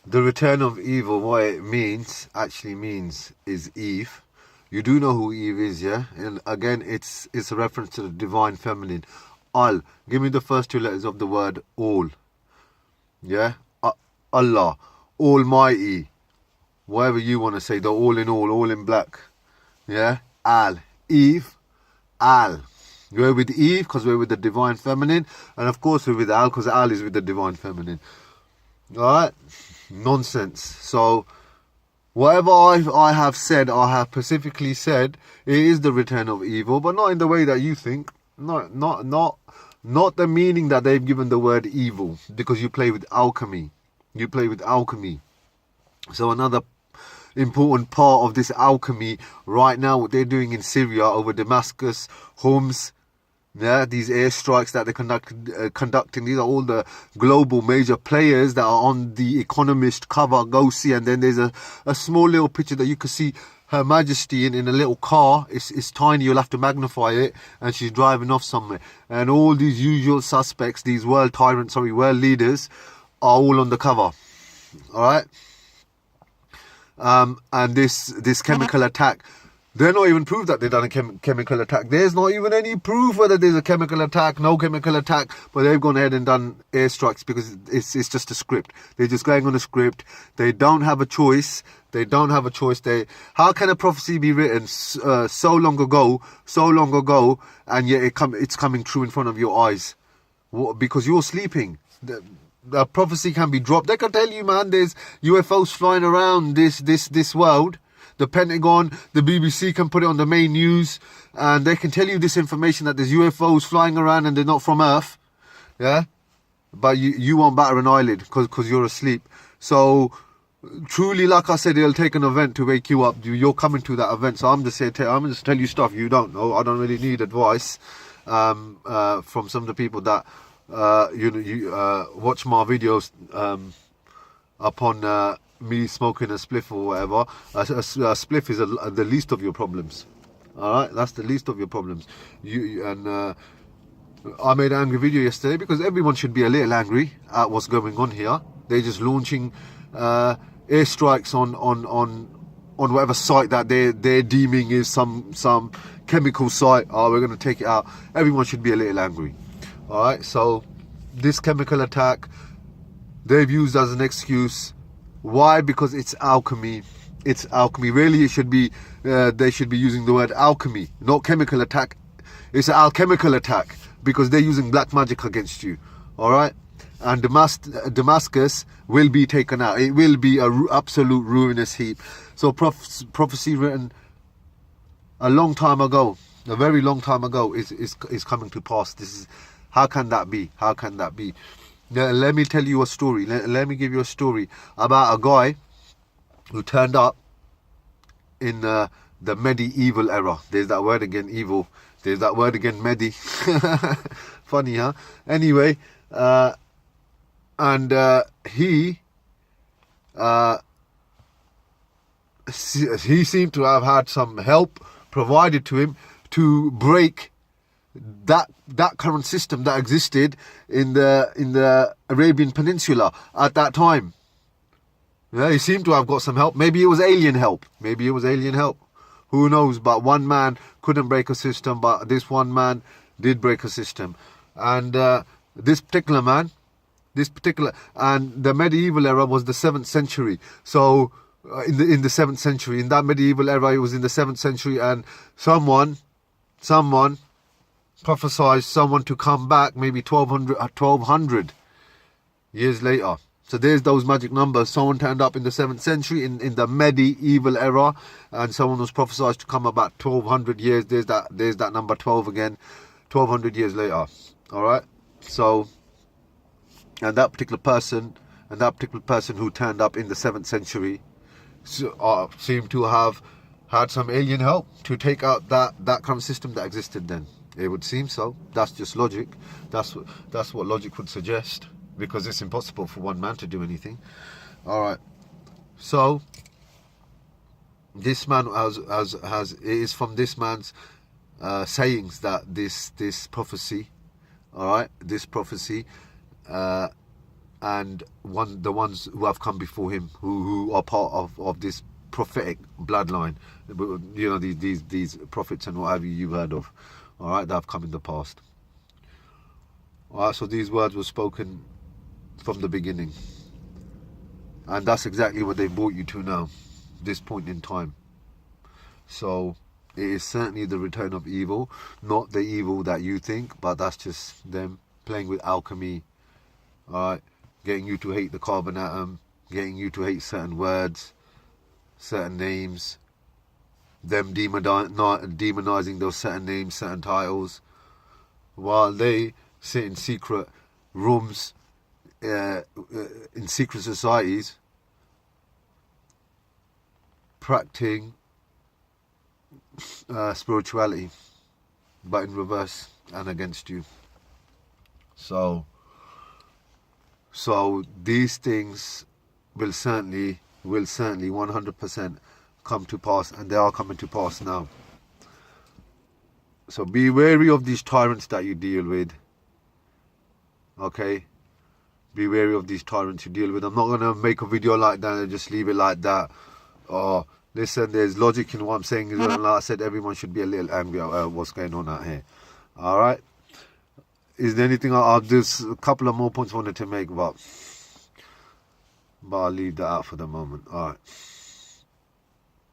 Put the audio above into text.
The return of evil, what it actually means, is Eve. You do know who Eve is, yeah? And again, it's a reference to the divine feminine. Al. Give me the first two letters of the word all. Yeah? Allah. Almighty. Whatever you want to say, the all in black. Yeah? Al. Eve. Al. We're with Eve because we're with the divine feminine. And of course we're with Al because Al is with the divine feminine. Alright? Nonsense. So, whatever I have said, I have specifically said, it is the return of evil, but not in the way that you think. Not the meaning that they've given the word evil, because you play with alchemy. You play with alchemy. So another important part of this alchemy right now, what they're doing in Syria over Damascus, Homs, yeah, these airstrikes that they're conducting, these are all the global major players that are on the Economist cover. Go see, and then there's a small little picture that you can see Her Majesty in a little car. It's tiny, you'll have to magnify it, and she's driving off somewhere. And all these usual suspects, these world leaders, are all on the cover. Alright? And this chemical attack, they're not even proved that they've done a chemical attack. There's not even any proof whether there's a chemical attack, no chemical attack, but they've gone ahead and done airstrikes because it's just a script. They're just going on a script. They don't have a choice. How can a prophecy be written so long ago, and yet it's coming true in front of your eyes? Because you're sleeping. The prophecy can be dropped. They can tell you, man, there's UFOs flying around this world. The Pentagon, the BBC can put it on the main news, and they can tell you this information that there's UFOs flying around and they're not from Earth. Yeah? But you won't batter an eyelid because you're asleep. So, truly, like I said, it'll take an event to wake you up. You're coming to that event. So I'm just here I'm just tell you stuff you don't know. I don't really need advice from some of the people that watch my videos upon me smoking a spliff or whatever. A spliff is the least of your problems. Alright, that's the least of your problems. I made an angry video yesterday because everyone should be a little angry at what's going on here. They're just launching airstrikes on whatever site that they're deeming is some chemical site. Oh, we're going to take it out. Everyone should be a little angry. Alright, so this chemical attack they've used as an excuse. Why? Because it's alchemy. It's alchemy. Really, it should be. They should be using the word alchemy, not chemical attack. It's an alchemical attack because they're using black magic against you. All right, and Damascus will be taken out. It will be an absolute ruinous heap. So prophecy written a long time ago, a very long time ago, is coming to pass. This is how can that be? How can that be? Now, let me tell you a story. Let me give you a story about a guy who turned up in the medieval era. There's that word again, evil. There's that word again, medi. Funny, huh? Anyway, he seemed to have had some help provided to him to break that current system that existed in the Arabian Peninsula at that time. Yeah, he seemed to have got some help. Maybe it was alien help. Who knows? But one man couldn't break a system, but this one man did break a system. And this particular man, and the medieval era was the 7th century. So in the 7th century, in that medieval era, it was in the 7th century, and someone prophesied someone to come back maybe 1200 years later. So there's those magic numbers. Someone turned up in the 7th century in the medieval era, and someone was prophesied to come about 1200 years. There's that number 12 again, 1200 years later. All right. So, and that particular person who turned up in the 7th century seemed to have had some alien help to take out that kind of system that existed then. It would seem so. That's just logic. That's what logic would suggest, because it's impossible for one man to do anything. All right. So this man it is from this man's sayings that this prophecy, all right, this prophecy and the ones who have come before him, who are part of this prophetic bloodline, you know, these prophets and what have you've heard of, all right, that have come in the past. All right, so these words were spoken from the beginning, and that's exactly what they brought you to now, this point in time. So it is certainly the return of evil, not the evil that you think, but that's just them playing with alchemy, all right, getting you to hate the carbon atom, getting you to hate certain words, certain names, them demonizing those certain names, certain titles, while they sit in secret rooms, in secret societies, practicing spirituality, but in reverse and against you. So these things will certainly 100% come to pass, and they are coming to pass now. So be wary of these tyrants that you deal with. Okay? Be wary of these tyrants you deal with. I'm not going to make a video like that and just leave it like that. Oh, listen, there's logic in what I'm saying. Like I said, everyone should be a little angry at what's going on out here. Alright? Is there anything there's a couple of more points I wanted to make, but I'll leave that out for the moment. Alright.